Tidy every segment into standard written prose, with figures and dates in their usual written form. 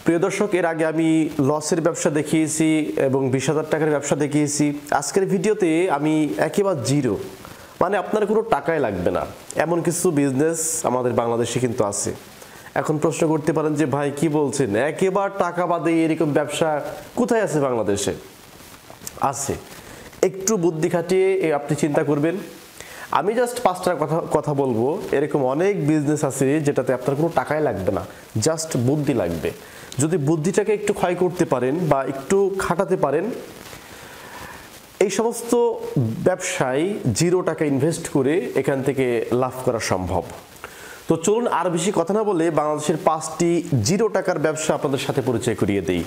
প্রিয় দর্শক, এর আগে আমি লসের ব্যবসা দেখিয়েছি এবং 20,000 টাকার ব্যবসা দেখিয়েছি। আজকের ভিডিওতে আমি একেবারে জিরো, মানে আপনার কোনো টাকাই লাগবে না, এমন কিছু বিজনেস আমাদের বাংলাদেশে কিন্তু আছে। এখন প্রশ্ন করতে পারেন যে ভাই কি বলছেন, একেবারে টাকা বাদে এরকম ব্যবসা কোথায় আছে বাংলাদেশে? আছে, একটু বুদ্ধি খাটিয়ে আপনি চিন্তা করবেন। আমি জাস্ট 5টা কথা বলবো। এরকম অনেক বিজনেস আছে যেটাতে আপনার কোনো টাকাই লাগবে না, জাস্ট বুদ্ধি লাগবে। যদি বুদ্ধিটাকে একটু ক্ষয় করতে পারেন বা একটু খাটাতে পারেন, এই সমস্ত ব্যবসায় 0 টাকা ইনভেস্ট করে এখান থেকে লাভ করা সম্ভব। তো চলুন আর বেশি কথা না বলে বাংলাদেশের 5টি 0 টাকার ব্যবসা আপনাদের সাথে পরিচয় করিয়ে দেই।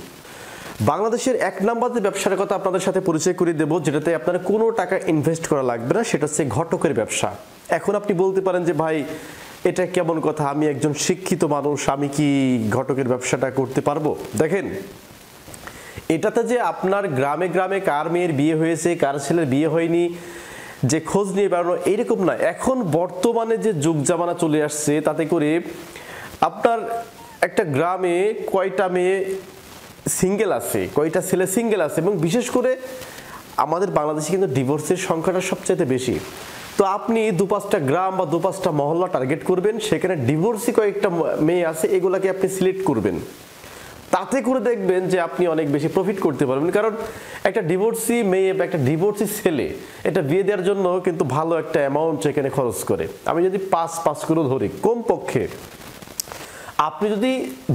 বাংলাদেশের 1 নম্বর যে ব্যবসার কথা আপনাদের সাথে পরিচয় করিয়ে দেবো, যেটাতে আপনার কোনো টাকা ইনভেস্ট করা লাগবে না, সেটা হচ্ছে ঘটকের ব্যবসা। এখন আপনি বলতে পারেন যে ভাই এটা কেমন কথা, আমি একজন শিক্ষিত মানুষ, আমি কি ঘটকের ব্যবসাটা করতে পারবো? দেখেন, এটাতে যে আপনার গ্রামে গ্রামে কার মেয়ের বিয়ে হয়েছে, কার ছেলের বিয়ে হয়নি, যে খোঁজ নিয়ে বেড়ানো, এইরকম না। এখন বর্তমানে যে যুগ জামানা চলে আসছে, তাতে করে আপনার একটা গ্রামে কয়টা মেয়ে সিঙ্গেল আছে, কয়টা ছেলে সিঙ্গেল আছে, এবং বিশেষ করে আমাদের বাংলাদেশে কিন্তু ডিভোর্সের সংখ্যাটা সবচেয়ে বেশি। তো আপনি 2-5টা গ্রাম বা 2-5টা মহল্লা টার্গেট করবেন, সেখানে ডিভোর্সি কয়েকটা মেয়ে আছে, এগুলাকে আপনি সিলেক্ট করবেন। তাতে করে দেখবেন যে আপনি অনেক বেশি প্রফিট করতে পারবেন। কারণ একটা ডিভোর্সি মেয়ে বা একটা ডিভোর্সি ছেলে, এটা বিয়ে দেওয়ার জন্য কিন্তু ভালো একটা অ্যামাউন্ট এখানে খরচ করে। আমি যদি 5 করে ধরি, কমপক্ষে আপনি যদি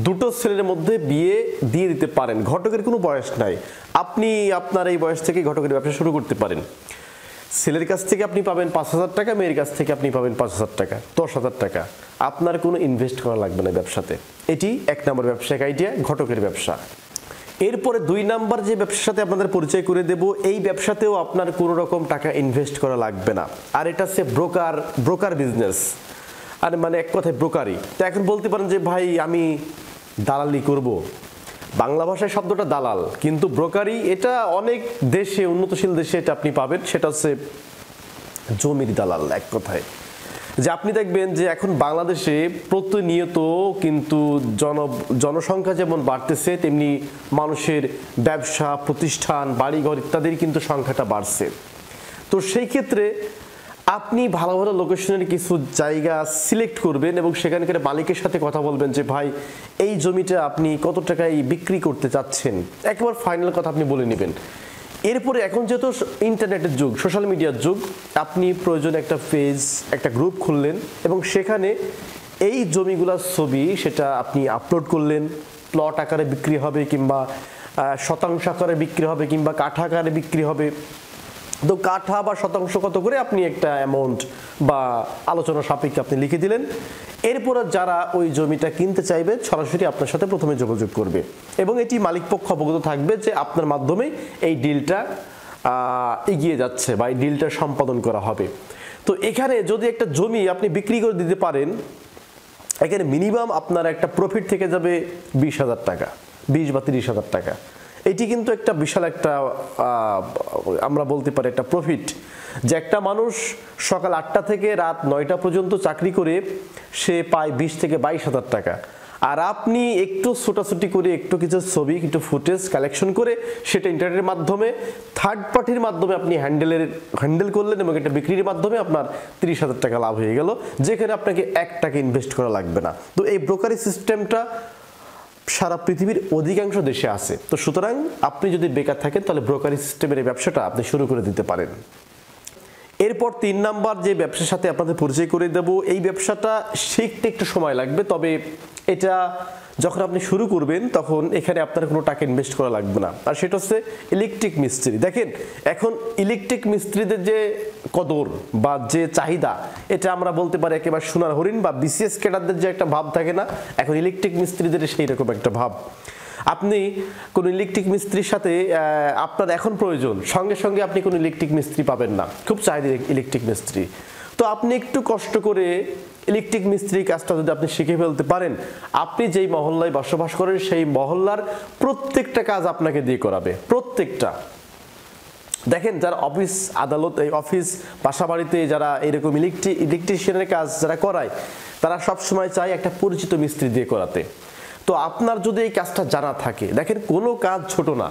2টো ছেলের মধ্যে বিয়ে দিয়ে দিতে পারেন, ঘটকের কোনো বয়স নাই, আপনি আপনার এই বয়স থেকে ঘটকের ব্যবসা শুরু করতে পারেন। ছেলের কাছ থেকে আপনি পাবেন 5,000 টাকা, মেয়ের কাছ থেকে আপনি পাবেন 5,000 টাকা, 10,000 টাকা। আপনার কোনো ইনভেস্ট করা লাগবে না ব্যবসাতে। এটি 1 নম্বর ব্যবসায়িক আইডিয়া, ঘটকের ব্যবসা। এরপরে 2 নম্বর যে ব্যবসার সাথে আপনাদের পরিচয় করে দেব, এই ব্যবসাতেও আপনার কোনো রকম টাকা ইনভেস্ট করা লাগবে না। আর এটা হচ্ছে ব্রোকার বিজনেস, আর মানে এক কথায় ব্রোকারি। তো এখন বলতে পারেন যে ভাই আমি দালালি করব। বাংলা ভাষায় শব্দটা দালাল, কিন্তু ব্রোকারি এটা অনেক দেশে, উন্নতশীল দেশে এটা আপনি পাবেন। সেটা হচ্ছে জমির দালাল। এক কথায় যে আপনি দেখবেন যে এখন বাংলাদেশে প্রতিনিয়ত কিন্তু জনসংখ্যা যেমন বাড়তেছে, তেমনি মানুষের ব্যবসা প্রতিষ্ঠান, বাড়িঘর ইত্যাদির কিন্তু সংখ্যাটা বাড়ছে। তো সেই ক্ষেত্রে আপনি ভালো ভালো লোকেশনের কিছু জায়গা সিলেক্ট করবেন এবং সেখানকার মালিকের সাথে কথা বলবেন যে ভাই এই জমিটা আপনি কত টাকায় বিক্রি করতে চাচ্ছেন, একেবারে ফাইনাল কথা আপনি বলে নেবেন। এরপরে এখন যেহেতু ইন্টারনেটের যুগ, সোশ্যাল মিডিয়ার যুগ, আপনি প্রয়োজনে একটা পেজ, একটা গ্রুপ খুললেন এবং সেখানে এই জমিগুলোর ছবি সেটা আপনি আপলোড করলেন। প্লট আকারে বিক্রি হবে, কিংবা শতাংশ আকারে বিক্রি হবে, কিংবা কাঠা আকারে বিক্রি হবে। তো কাঠা বা শতাংশ কত করে আপনি একটা অ্যামাউন্ট বা আলোচনা সাপেক্ষে আপনি লিখে দিলেন। এরপর যারা ওই জমিটা কিনতে চাইবে সরাসরি আপনার সাথে প্রথমে যোগাযোগ করবে এবং এটি মালিকপক্ষ অবগত থাকবে যে আপনার মাধ্যমে এই ডিলটা এগিয়ে যাচ্ছে বা এই ডিলটা সম্পাদন করা হবে। তো এখানে যদি একটা জমি আপনি বিক্রি করে দিতে পারেন, এখানে মিনিমাম আপনার একটা প্রফিট থেকে যাবে 20,000 টাকা, 20 বা 30,000 টাকা। এটি কিন্তু একটা বিশাল একটা আমরা বলতে পারি একটা প্রফিট, যে একটা মানুষ সকাল 8টা থেকে রাত 9টা পর্যন্ত চাকরি করে সে পায় 20 থেকে 22,000 টাকা। আর আপনি একটু ছোটাছুটি করে একটু কিছু ছবি, একটু ফুটেজ কালেকশন করে সেটা ইন্টারনেটের মাধ্যমে থার্ড পার্টির মাধ্যমে আপনি হ্যান্ডেল করলেন এবং এটা বিক্রির মাধ্যমে আপনার 30,000 টাকা লাভ হয়ে গেল, যেখানে আপনাকে 1 টাকা ইনভেস্ট করা লাগবে না। তো এই ব্রোকারি সিস্টেমটা সারা পৃথিবীর অধিকাংশ দেশে আছে। তো সুতরাং আপনি যদি বেকার থাকেন তাহলে ব্রোকারি সিস্টেমের এই ব্যবসাটা আপনি শুরু করে দিতে পারেন। এরপর 3 নাম্বার যে ব্যবসার সাথে আপনাদের পরিচয় করে দেব, এই ব্যবসাটা শিখতে একটু সময় লাগবে, তবে এটা যখন আপনি শুরু করবেন তখন এখানে আপনার কোনো টাকা ইনভেস্ট করা লাগবে না। আর সেটা হচ্ছে ইলেকট্রিক মিস্ত্রি। দেখেন এখন ইলেকট্রিক মিস্ত্রিদের যে কদর বা যে চাহিদা, এটা আমরা বলতে পারি একেবারে সোনার হরিণ, বা বিসিএস ক্যাডারদের যে একটা ভাব থাকে না, এখন ইলেকট্রিক মিস্ত্রিদের সেই রকম একটা ভাব। আপনি কোন ইলেকট্রিক মিস্ত্রির সাথে আপনার এখন প্রয়োজন, সঙ্গে সঙ্গে আপনি কোনো ইলেকট্রিক মিস্ত্রি পাবেন না, খুব চাহিদা ইলেকট্রিক মিস্ত্রি। তো আপনি একটু কষ্ট করে ইলেকট্রিক মিস্ত্রি কাজটা যদি আপনি শিখে ফেলতে পারেন, আপনি যেই মহল্লায় বসবাস করেন সেই মহল্লার প্রত্যেকটা কাজ আপনাকে দিয়ে করাবে, প্রত্যেকটা। দেখেন যারা অফিস আদালত, এই অফিস বাসা বাড়িতে যারা এরকম ইলেকট্রিশিয়ানের কাজ যারা করায়, তারা সব সময় চায় একটা পরিচিত মিস্ত্রি দিয়ে করাতে। তো আপনার যদি এই কাজটা জানা থাকে, দেখেন কোনো কাজ ছোট না,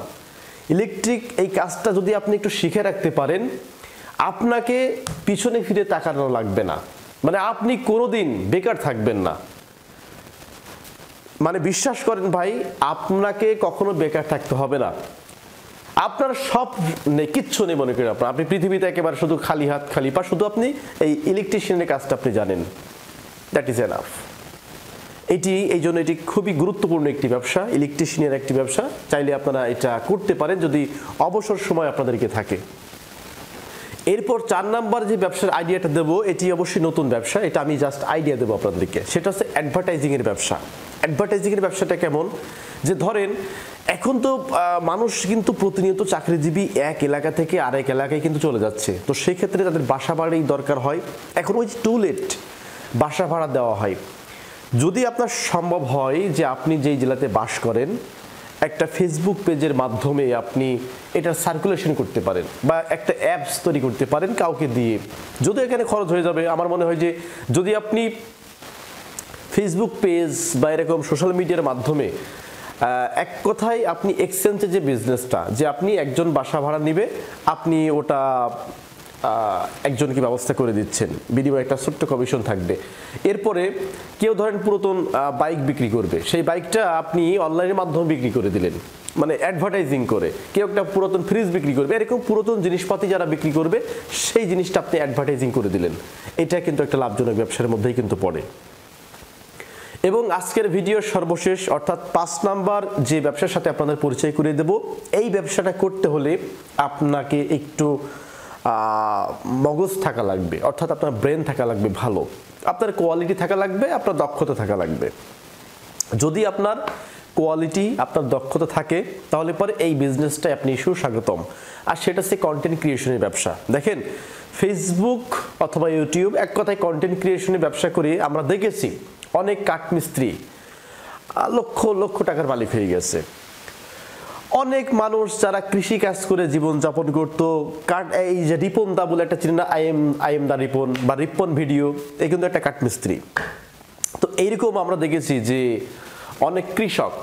ইলেকট্রিক এই কাজটা যদি আপনি একটু শিখে রাখতে পারেন, আপনাকে পিছনে ফিরে তাকানো লাগবে না, মানে আপনি কোনোদিন বেকার থাকবেন না। মানে বিশ্বাস করেন ভাই, আপনাকে কখনো বেকার থাকতে হবে না। আপনার সব নেই, কিচ্ছু নেই মনে করেন আপনি পৃথিবীতে একেবারে শুধু খালি হাত খালি পা, শুধু আপনি এই ইলেকট্রিশিয়ানের কাজটা আপনি জানেন, দ্যাট ইজ এনাফ। এই জন্য এটি খুবই গুরুত্বপূর্ণ একটি ব্যবসা, ইলেকট্রিশিয়ানের একটি ব্যবসা। চাইলে আপনারা এটা করতে পারেন যদি অবসর সময় আপনাদেরকে থাকে। এরপর 4 নাম্বার যে ব্যবসার আইডিয়াটা দেবো, এটি অবশ্যই নতুন ব্যবসা, এটা আমি জাস্ট আইডিয়া দেবো আপনাদেরকে। সেটা হচ্ছে অ্যাডভার্টাইজিংয়ের ব্যবসা। অ্যাডভার্টাইজিংয়ের ব্যবসাটা কেমন, যে ধরেন এখন তো মানুষ কিন্তু প্রতিনিয়ত চাকরিজীবী এক এলাকা থেকে আরেক এলাকায় কিন্তু চলে যাচ্ছে, তো সেই ক্ষেত্রে তাদের বাসা ভাড়াই দরকার হয়। এখন ওই টু লেট বাসা ভাড়া দেওয়া হয়। যদি আপনার সম্ভব হয় যে আপনি যেই জেলাতে বাস করেন, একটা ফেসবুক পেজের মাধ্যমে আপনি এটা সার্কুলেশন করতে পারেন, বা একটা অ্যাপস তৈরি করতে পারেন কাউকে দিয়ে। যদি এখানে খরচ হয়ে যাবে, আমার মনে হয় যে যদি আপনি ফেসবুক পেজ বা এরকম সোশ্যাল মিডিয়ার মাধ্যমে এক কথায় আপনি এক্সচেঞ্জের যে বিজনেসটা, যে আপনি একজন বাসা ভাড়া নিবে, আপনি ওটা একজনকে ব্যবস্থা করে দিচ্ছেন, বিনিময়ে একটা ছোট্ট কমিশন থাকবে। এরপরে কেউ ধরেন পুরাতন বাইক বিক্রি করবে, সেই বাইকটা আপনি অনলাইনের মাধ্যমে বিক্রি করে দিলেন, মানে অ্যাডভার্টাইজিং করে। কেউ একটা পুরাতন ফ্রিজ বিক্রি করবে, এরকম পুরাতন জিনিসপাতি যারা বিক্রি করবে সেই জিনিসটা আপনি অ্যাডভার্টাইজিং করে দিলেন। এটা কিন্তু একটা লাভজনক ব্যবসার মধ্যেই কিন্তু পড়ে। এবং আজকের ভিডিওর সর্বশেষ অর্থাৎ 5 নাম্বার যে ব্যবসার সাথে আপনাদের পরিচয় করিয়ে দেব, এই ব্যবসাটা করতে হলে আপনাকে একটু মগজ থাকা লাগবে, অর্থাৎ আপনার ব্রেন থাকা লাগবে ভালো, আপনার কোয়ালিটি থাকা লাগবে, আপনার দক্ষতা থাকা লাগবে। যদি আপনার কোয়ালিটি, আপনার দক্ষতা থাকে, তাহলে পরে এই বিজনেসটাই আপনি সুস্বাগতম। আর সেটা হচ্ছে কন্টেন্ট ক্রিয়েশনের ব্যবসা। দেখেন ফেসবুক অথবা ইউটিউব, এক কথায় কন্টেন্ট ক্রিয়েশনের ব্যবসা করে আমরা দেখেছি অনেক কাঠমিস্ত্রি লক্ষ লক্ষ টাকার মালিক হয়ে গেছে। অনেক মানুষ যারা কৃষি কাজ করে জীবন যাপন করতো, এই যে রিপন দা বলে একটা চিনি না, আই এম দা রিপন বা রিপন ভিডিও, এই কিন্তু একটা কাঠমিস্ত্রি। তো এইরকম আমরা দেখেছি যে অনেক কৃষক,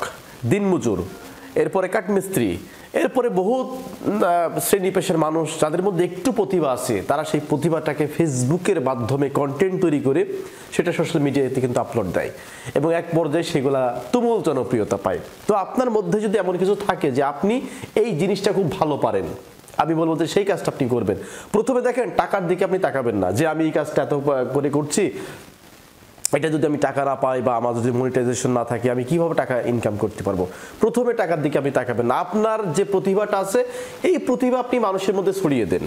দিনমজুর, এরপরে কাঠমিস্ত্রি, এরপরে বহুত শ্রেণী পেশার মানুষ যাদের মধ্যে একটু প্রতিভা আছে, তারা সেই প্রতিভাটাকে ফেসবুকের মাধ্যমে কন্টেন্ট তৈরি করে সেটা সোশ্যাল মিডিয়াতে কিন্তু আপলোড দেয়, এবং এক পর্যায়ে সেগুলা তুমুল জনপ্রিয়তা পায়। তো আপনার মধ্যে যদি এমন কিছু থাকে যে আপনি এই জিনিসটা খুব ভালো পারেন, আমি বলবো যে সেই কাজটা আপনি করবেন। প্রথমে দেখেন টাকার দিকে আপনি তাকাবেন না, যে আমি এই কাজটা এত করে করছি, এটা যদি আমি টাকা না পাই বা আমার যদি মনিটাইজেশন না থাকে, আমি কিভাবে টাকা ইনকাম করতে পারবো। প্রথমে টাকার দিকে আপনি তাকাবেন না, আপনার যে প্রতিভাটা আছে এই প্রতিভা আপনি মানুষের মধ্যে ছড়িয়ে দেন।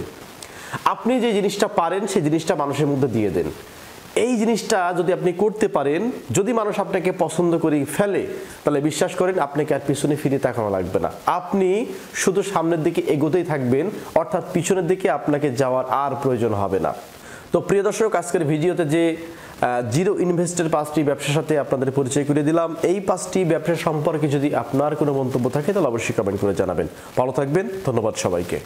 আপনি যে জিনিসটা পারেন সেই জিনিসটা মানুষের মধ্যে দিয়ে দেন। এই জিনিসটা যদি আপনি করতে পারেন, যদি মানুষ আপনাকে পছন্দ করে ফেলে, তাহলে বিশ্বাস করেন আপনাকে আর পিছনে ফিরে তাকানো লাগবে না, আপনি শুধু সামনের দিকে এগোতেই থাকবেন, অর্থাৎ পিছনের দিকে আপনাকে যাওয়ার আর প্রয়োজন হবে না। তো প্রিয় দর্শক, আজকের ভিডিওতে যে জিরো ইনভেস্টের 5টি ব্যবসার সাথে আপনাদের পরিচয় করে দিলাম, এই 5টি ব্যবসা সম্পর্কে যদি আপনার কোনো মন্তব্য থাকে তাহলে অবশ্যই কমেন্ট করে জানাবেন। ভালো থাকবেন, ধন্যবাদ সবাইকে।